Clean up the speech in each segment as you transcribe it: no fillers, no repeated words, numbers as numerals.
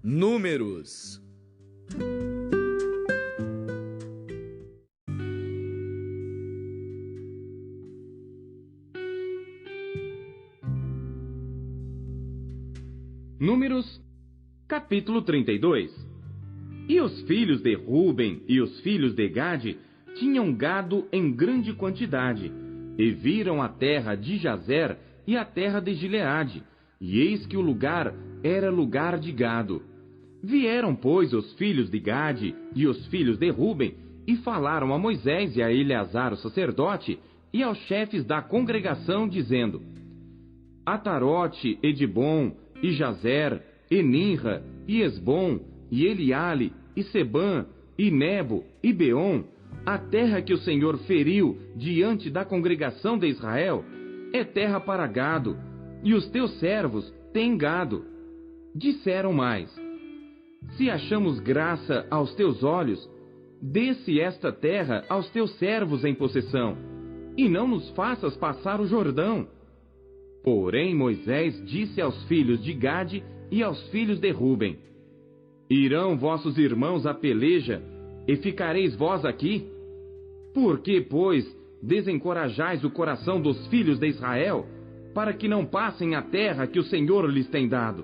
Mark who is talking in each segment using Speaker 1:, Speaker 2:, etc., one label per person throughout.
Speaker 1: Números.
Speaker 2: Números, capítulo 32. E os filhos de Ruben e os filhos de Gade tinham gado em grande quantidade, e viram a terra de Jazer e a terra de Gileade, e eis que o lugar era lugar de gado. Vieram, pois, os filhos de Gade e os filhos de Ruben, e falaram a Moisés e a Eleazar o sacerdote, e aos chefes da congregação, dizendo: Atarote, e Dibon, e Jazer, e Ninra, e Esbom, e Eliale, e Sebã, e Nebo, e Beon, a terra que o Senhor feriu diante da congregação de Israel, é terra para gado, e os teus servos têm gado. Disseram mais: Se achamos graça aos teus olhos, dê-se esta terra aos teus servos em possessão, e não nos faças passar o Jordão. Porém Moisés disse aos filhos de Gade e aos filhos de Ruben: Irão vossos irmãos à peleja, e ficareis vós aqui? Por que, pois, desencorajais o coração dos filhos de Israel, para que não passem a terra que o Senhor lhes tem dado?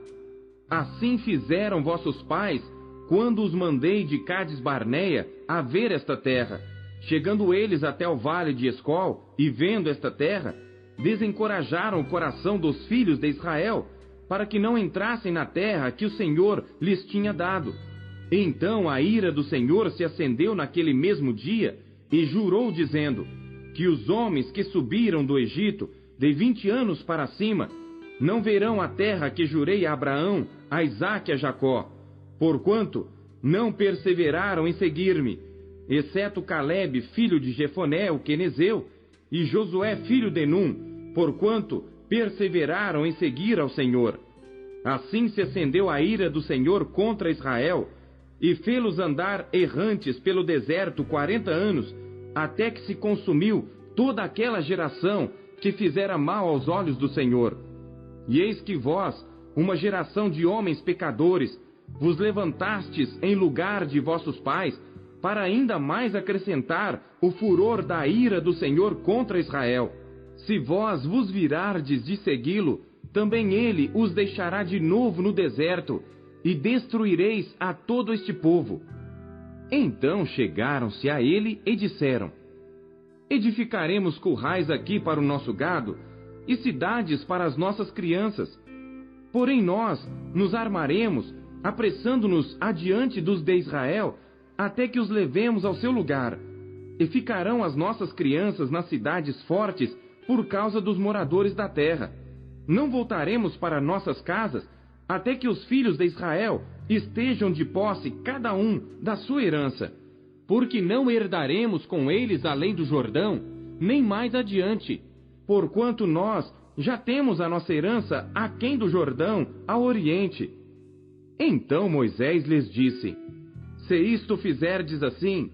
Speaker 2: Assim fizeram vossos pais, quando os mandei de Cades Barneia a ver esta terra. Chegando eles até o vale de Escol, e vendo esta terra, desencorajaram o coração dos filhos de Israel, para que não entrassem na terra que o Senhor lhes tinha dado. Então a ira do Senhor se acendeu naquele mesmo dia, e jurou, dizendo: que os homens que subiram do Egito, de 20 anos para cima, não verão a terra que jurei a Abraão, a Isaque e a Jacó, porquanto não perseveraram em seguir-me, exceto Calebe, filho de Jefoné, o quenezeu, e Josué, filho de Num, porquanto perseveraram em seguir ao Senhor. Assim se acendeu a ira do Senhor contra Israel, e fê-los andar errantes pelo deserto 40 anos, até que se consumiu toda aquela geração que fizera mal aos olhos do Senhor. E eis que vós, uma geração de homens pecadores, vos levantastes em lugar de vossos pais, para ainda mais acrescentar o furor da ira do Senhor contra Israel. Se vós vos virardes de segui-lo, também ele os deixará de novo no deserto, e destruireis a todo este povo. Então chegaram-se a ele e disseram: Edificaremos currais aqui para o nosso gado, e cidades para as nossas crianças. Porém nós nos armaremos, apressando-nos adiante dos de Israel, até que os levemos ao seu lugar. E ficarão as nossas crianças nas cidades fortes, por causa dos moradores da terra. Não voltaremos para nossas casas, até que os filhos de Israel estejam de posse cada um da sua herança. Porque não herdaremos com eles além do Jordão, nem mais adiante, porquanto nós já temos a nossa herança aquém do Jordão, ao oriente. Então Moisés lhes disse: Se isto fizerdes assim,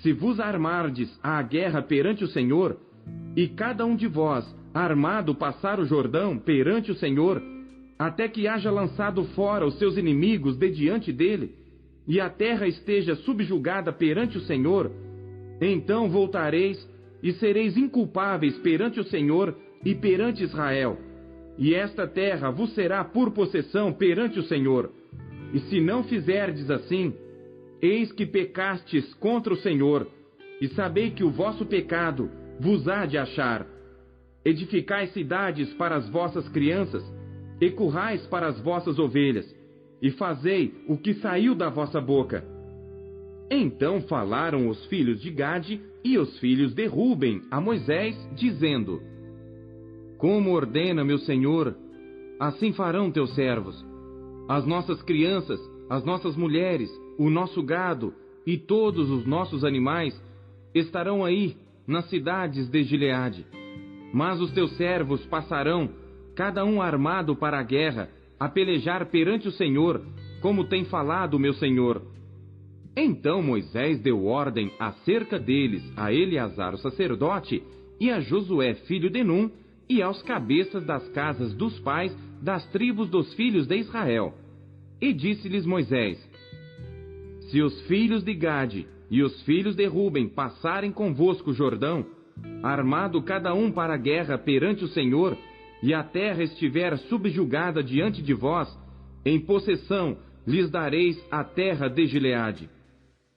Speaker 2: se vos armardes à guerra perante o Senhor, e cada um de vós, armado, passar o Jordão perante o Senhor, até que haja lançado fora os seus inimigos de diante dele, e a terra esteja subjugada perante o Senhor, então voltareis e sereis inculpáveis perante o Senhor e perante Israel, e esta terra vos será por possessão perante o Senhor. E se não fizerdes assim, eis que pecastes contra o Senhor, e sabei que o vosso pecado vos há de achar. Edificai cidades para as vossas crianças, e currais para as vossas ovelhas, e fazei o que saiu da vossa boca. Então falaram os filhos de Gade e os filhos de Ruben a Moisés, dizendo: Como ordena meu Senhor, assim farão teus servos. As nossas crianças, as nossas mulheres, o nosso gado e todos os nossos animais estarão aí nas cidades de Gileade. Mas os teus servos passarão, cada um armado para a guerra, a pelejar perante o Senhor, como tem falado meu Senhor. Então Moisés deu ordem acerca deles a Eleazar o sacerdote e a Josué filho de Num e aos cabeças das casas dos pais das tribos dos filhos de Israel. E disse-lhes Moisés: Se os filhos de Gade e os filhos de Ruben passarem convosco o Jordão, armado cada um para a guerra perante o Senhor, e a terra estiver subjugada diante de vós, em possessão lhes dareis a terra de Gileade.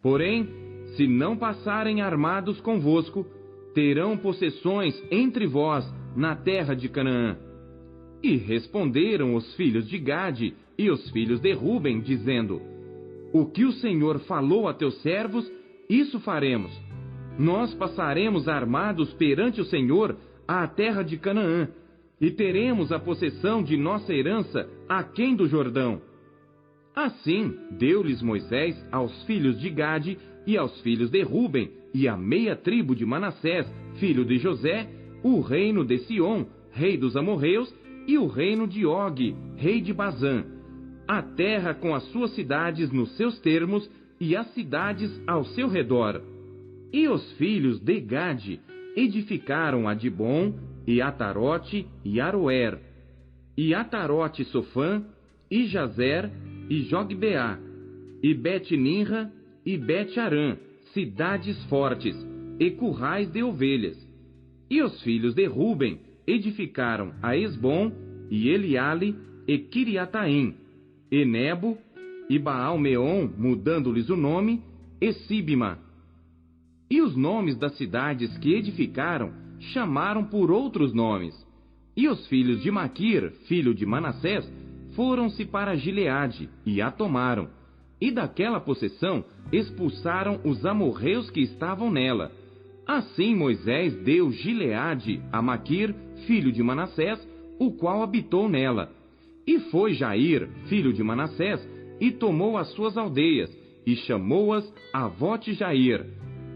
Speaker 2: Porém, se não passarem armados convosco, terão possessões entre vós na terra de Canaã. E responderam os filhos de Gade e os filhos de Ruben, dizendo: O que o Senhor falou a teus servos, isso faremos. Nós passaremos armados perante o Senhor à terra de Canaã, e teremos a possessão de nossa herança aquém do Jordão. Assim deu-lhes Moisés aos filhos de Gade e aos filhos de Ruben e à meia tribo de Manassés, filho de José, o reino de Sion, rei dos amorreus, e o reino de Og, rei de Bazã, a terra com as suas cidades nos seus termos e as cidades ao seu redor. E os filhos de Gade edificaram a Dibon, e Atarote, e Aroer, e Atarote Sofã, e Jazer, e Jogbeá, e Bet-Ninra, e Bet-Arã, cidades fortes, e currais de ovelhas. E os filhos de Ruben edificaram a Esbom, e Eliale, e Kiriataim, e Nebo, e Baal-Meon, mudando-lhes o nome, e Sibma. E os nomes das cidades que edificaram chamaram por outros nomes. E os filhos de Maquir, filho de Manassés, foram-se para Gileade, e a tomaram. E daquela possessão expulsaram os amorreus que estavam nela. Assim Moisés deu Gileade a Maquir, filho de Manassés, o qual habitou nela. E foi Jair, filho de Manassés, e tomou as suas aldeias, e chamou-as Avote-Jair.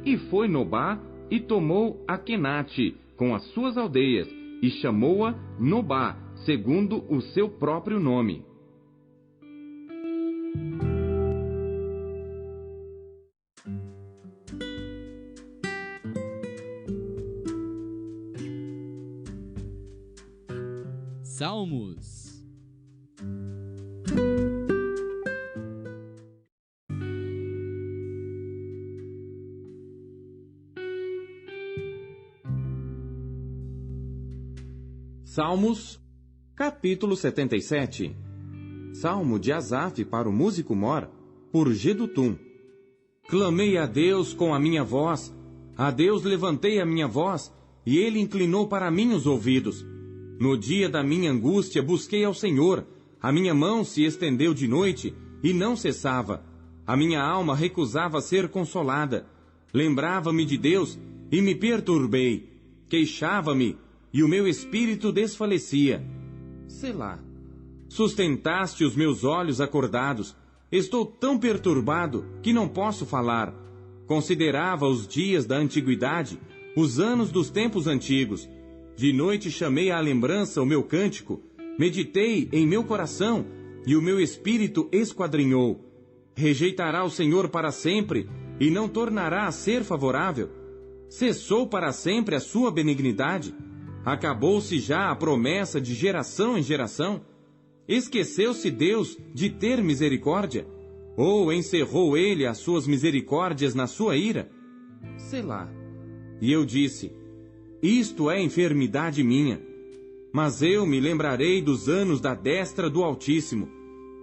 Speaker 2: E foi Nobá, e tomou a Quenate, com as suas aldeias, e chamou-a Nobá, segundo o seu próprio nome.
Speaker 1: Salmos.
Speaker 2: Salmos, capítulo 77. Salmo de Asaf para o músico mor, por Gedutum. Clamei a Deus com a minha voz, a Deus levantei a minha voz, e ele inclinou para mim os ouvidos. No dia da minha angústia busquei ao Senhor, a minha mão se estendeu de noite e não cessava. A minha alma recusava ser consolada. Lembrava-me de Deus e me perturbei. Queixava-me e o meu espírito desfalecia. Selá. Sustentaste os meus olhos acordados. Estou tão perturbado que não posso falar. Considerava os dias da antiguidade, os anos dos tempos antigos. De noite chamei à lembrança o meu cântico, meditei em meu coração, e o meu espírito esquadrinhou. Rejeitará o Senhor para sempre, e não tornará a ser favorável? Cessou para sempre a sua benignidade? Acabou-se já a promessa de geração em geração? Esqueceu-se Deus de ter misericórdia? Ou encerrou ele as suas misericórdias na sua ira? Selá. E eu disse: isto é enfermidade minha. Mas eu me lembrarei dos anos da destra do Altíssimo.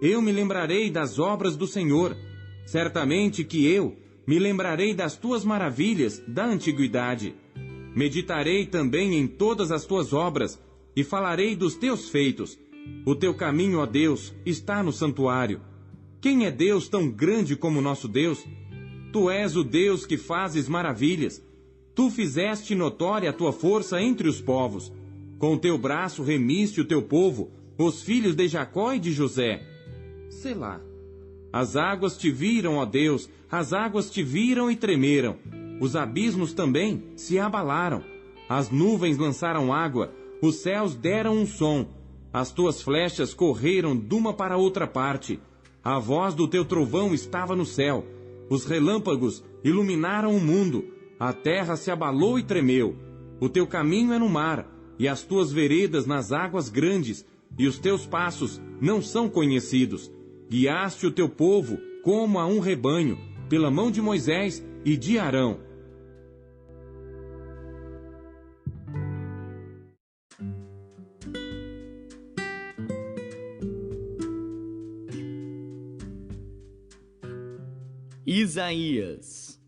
Speaker 2: Eu me lembrarei das obras do Senhor. Certamente que eu me lembrarei das tuas maravilhas da antiguidade. Meditarei também em todas as tuas obras e falarei dos teus feitos. O teu caminho, ó Deus, está no santuário. Quem é Deus tão grande como nosso Deus? Tu és o Deus que fazes maravilhas. Tu fizeste notória a tua força entre os povos. Com teu braço remiste o teu povo, os filhos de Jacó e de José. Selá. As águas te viram, ó Deus, as águas te viram e tremeram. Os abismos também se abalaram. As nuvens lançaram água, os céus deram um som. As tuas flechas correram de uma para outra parte. A voz do teu trovão estava no céu. Os relâmpagos iluminaram o mundo. A terra se abalou e tremeu. O teu caminho é no mar, e as tuas veredas nas águas grandes, e os teus passos não são conhecidos. Guiaste o teu povo como a um rebanho, pela mão de Moisés e de Arão.
Speaker 1: Isaías.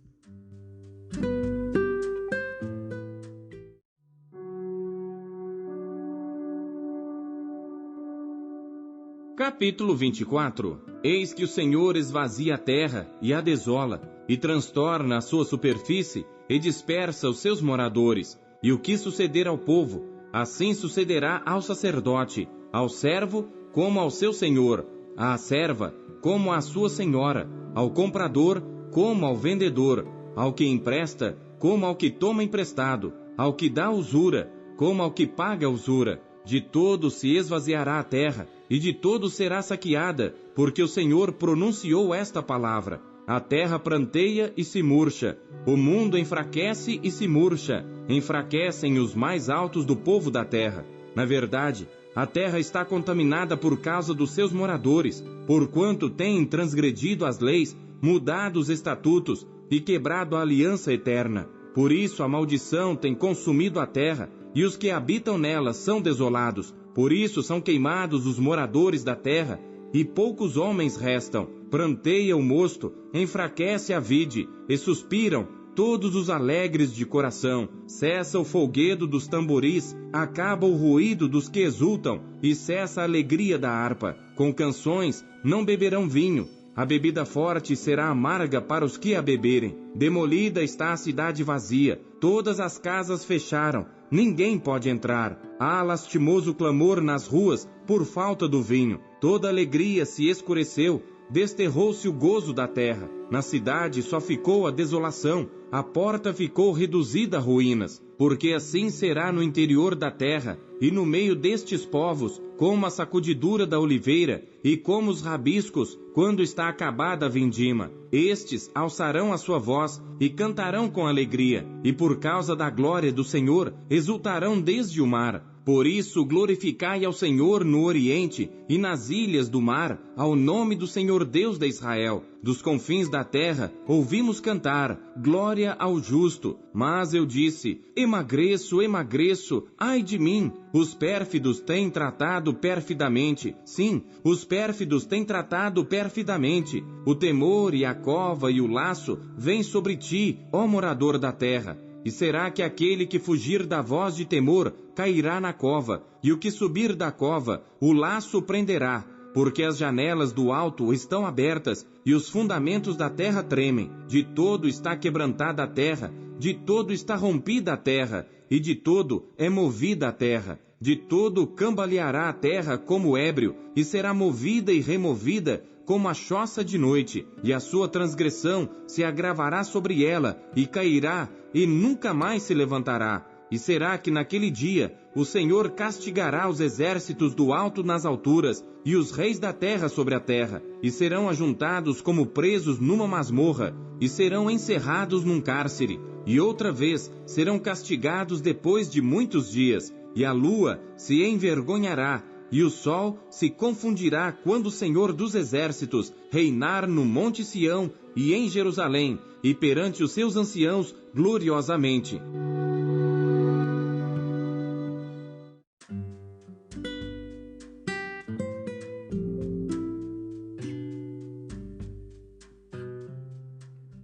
Speaker 2: Capítulo 24. Eis que o Senhor esvazia a terra e a desola, e transtorna a sua superfície, e dispersa os seus moradores. E o que suceder ao povo, assim sucederá ao sacerdote, ao servo como ao seu senhor, à serva como à sua senhora, ao comprador como ao vendedor, ao que empresta como ao que toma emprestado, ao que dá usura como ao que paga usura. De todo se esvaziará a terra, e de todo será saqueada, porque o Senhor pronunciou esta palavra. A terra pranteia e se murcha, o mundo enfraquece e se murcha, enfraquecem os mais altos do povo da terra. Na verdade, a terra está contaminada por causa dos seus moradores, porquanto têm transgredido as leis, mudado os estatutos e quebrado a aliança eterna. Por isso a maldição tem consumido a terra, e os que habitam nela são desolados. Por isso são queimados os moradores da terra, e poucos homens restam. Pranteia o mosto, enfraquece a vide, e suspiram todos os alegres de coração. Cessa o folguedo dos tamboris, acaba o ruído dos que exultam, e cessa a alegria da harpa. Com canções não beberão vinho, a bebida forte será amarga para os que a beberem. Demolida está a cidade vazia, todas as casas fecharam, ninguém pode entrar. Há lastimoso clamor nas ruas por falta do vinho. Toda alegria se escureceu, desterrou-se o gozo da terra. Na cidade só ficou a desolação, a porta ficou reduzida a ruínas. Porque assim será no interior da terra, e no meio destes povos, como a sacudidura da oliveira, e como os rabiscos, quando está acabada a vindima. Estes alçarão a sua voz, e cantarão com alegria, e por causa da glória do Senhor, exultarão desde o mar. Por isso glorificai ao Senhor no oriente, e nas ilhas do mar, ao nome do Senhor Deus de Israel. Dos confins da terra, ouvimos cantar, glória ao justo. Mas eu disse, emagreço, emagreço, ai de mim. Os pérfidos têm tratado perfidamente. Sim, os pérfidos têm tratado perfidamente. O temor e a cova e o laço vêm sobre ti, ó morador da terra. E será que aquele que fugir da voz de temor cairá na cova, e o que subir da cova, o laço prenderá, porque as janelas do alto estão abertas, e os fundamentos da terra tremem. De todo está quebrantada a terra, de todo está rompida a terra, e de todo é movida a terra. De todo cambaleará a terra como ébrio, e será movida e removida como a choça de noite, e a sua transgressão se agravará sobre ela, e cairá, e nunca mais se levantará. E será que naquele dia o Senhor castigará os exércitos do alto nas alturas, e os reis da terra sobre a terra, e serão ajuntados como presos numa masmorra, e serão encerrados num cárcere, e outra vez serão castigados depois de muitos dias, e a lua se envergonhará, e o sol se confundirá quando o Senhor dos exércitos reinar no Monte Sião e em Jerusalém, e perante os seus anciãos gloriosamente.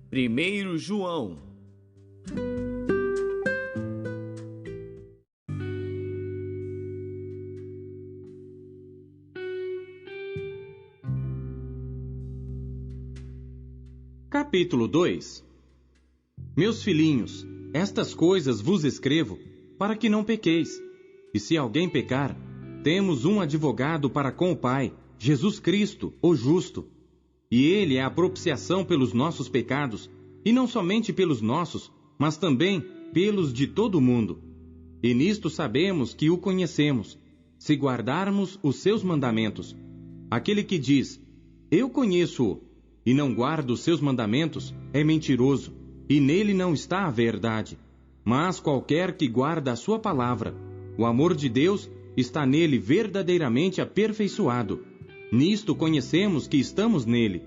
Speaker 1: Primeiro João.
Speaker 2: Capítulo 2. Meus filhinhos, estas coisas vos escrevo, para que não pequeis. E se alguém pecar, temos um advogado para com o Pai, Jesus Cristo, o justo. E ele é a propiciação pelos nossos pecados, e não somente pelos nossos, mas também pelos de todo o mundo. E nisto sabemos que o conhecemos, se guardarmos os seus mandamentos. Aquele que diz, eu conheço-o, e não guarda os seus mandamentos, é mentiroso, e nele não está a verdade. Mas qualquer que guarda a sua palavra, o amor de Deus está nele verdadeiramente aperfeiçoado. Nisto conhecemos que estamos nele.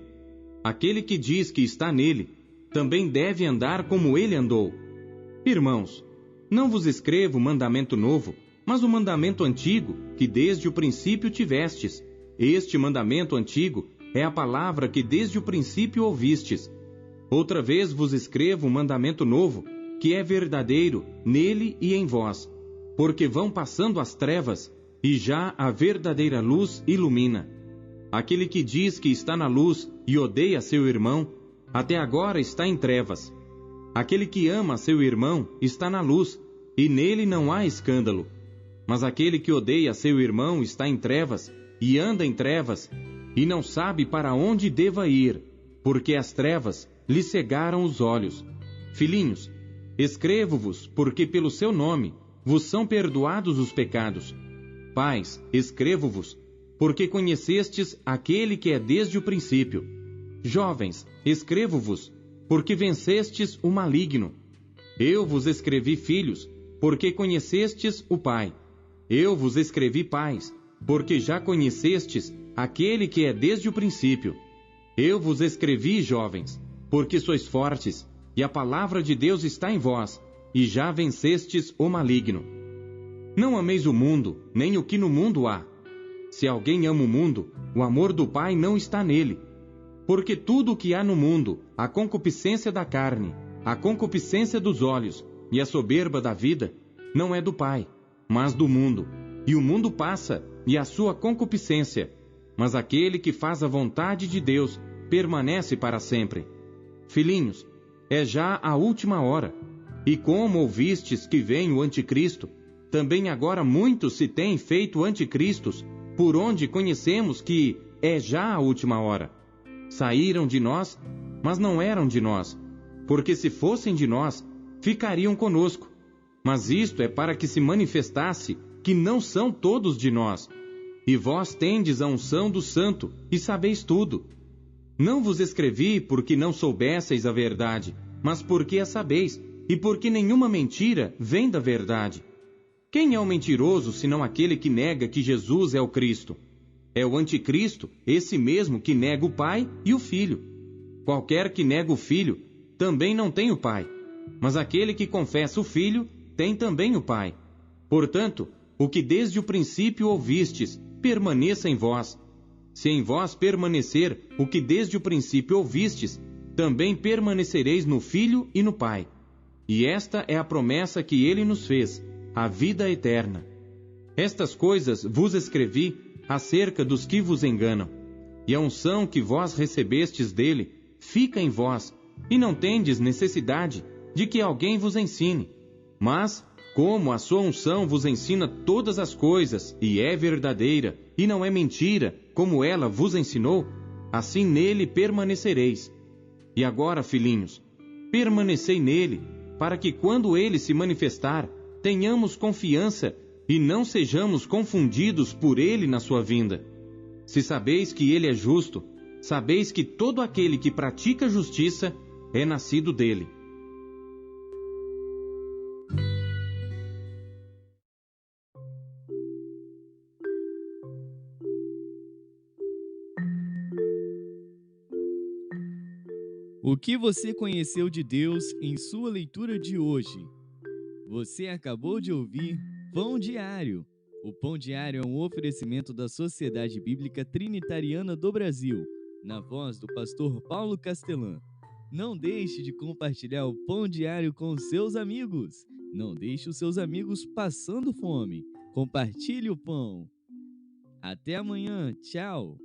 Speaker 2: Aquele que diz que está nele, também deve andar como ele andou. Irmãos, não vos escrevo mandamento novo, mas o mandamento antigo, que desde o princípio tivestes. Este mandamento antigo é a palavra que desde o princípio ouvistes. Outra vez vos escrevo um mandamento novo, que é verdadeiro nele e em vós, porque vão passando as trevas, e já a verdadeira luz ilumina. Aquele que diz que está na luz e odeia seu irmão, até agora está em trevas. Aquele que ama seu irmão está na luz, e nele não há escândalo. Mas aquele que odeia seu irmão está em trevas, e anda em trevas, e não sabe para onde deva ir, porque as trevas lhe cegaram os olhos. Filhinhos, escrevo-vos, porque pelo seu nome vos são perdoados os pecados. Pais, escrevo-vos, porque conhecestes aquele que é desde o princípio. Jovens, escrevo-vos, porque vencestes o maligno. Eu vos escrevi, filhos, porque conhecestes o Pai. Eu vos escrevi, pais, porque já conhecestes aquele que é desde o princípio. Eu vos escrevi, jovens, porque sois fortes, e a palavra de Deus está em vós, e já vencestes o maligno. Não ameis o mundo, nem o que no mundo há. Se alguém ama o mundo, o amor do Pai não está nele. Porque tudo o que há no mundo, a concupiscência da carne, a concupiscência dos olhos e a soberba da vida, não é do Pai, mas do mundo. E o mundo passa, e a sua concupiscência, mas aquele que faz a vontade de Deus permanece para sempre. Filhinhos, é já a última hora. E como ouvistes que vem o anticristo, também agora muitos se têm feito anticristos, por onde conhecemos que é já a última hora. Saíram de nós, mas não eram de nós, porque se fossem de nós, ficariam conosco. Mas isto é para que se manifestasse que não são todos de nós. E vós tendes a unção do Santo, e sabeis tudo. Não vos escrevi porque não soubesseis a verdade, mas porque a sabeis, e porque nenhuma mentira vem da verdade. Quem é o mentiroso, senão aquele que nega que Jesus é o Cristo? É o anticristo, esse mesmo que nega o Pai e o Filho. Qualquer que nega o Filho, também não tem o Pai. Mas aquele que confessa o Filho, tem também o Pai. Portanto, o que desde o princípio ouvistes, permaneça em vós. Se em vós permanecer o que desde o princípio ouvistes, também permanecereis no Filho e no Pai. E esta é a promessa que ele nos fez, a vida eterna. Estas coisas vos escrevi acerca dos que vos enganam. E a unção que vós recebestes dele fica em vós, e não tendes necessidade de que alguém vos ensine. Mas, como a sua unção vos ensina todas as coisas, e é verdadeira, e não é mentira, como ela vos ensinou, assim nele permanecereis. E agora, filhinhos, permanecei nele, para que quando ele se manifestar, tenhamos confiança e não sejamos confundidos por ele na sua vinda. Se sabeis que ele é justo, sabeis que todo aquele que pratica justiça é nascido dele.
Speaker 1: O que você conheceu de Deus em sua leitura de hoje? Você acabou de ouvir Pão Diário. O Pão Diário é um oferecimento da Sociedade Bíblica Trinitariana do Brasil, na voz do pastor Paulo Castelã. Não deixe de compartilhar o Pão Diário com seus amigos. Não deixe os seus amigos passando fome. Compartilhe o pão. Até amanhã. Tchau.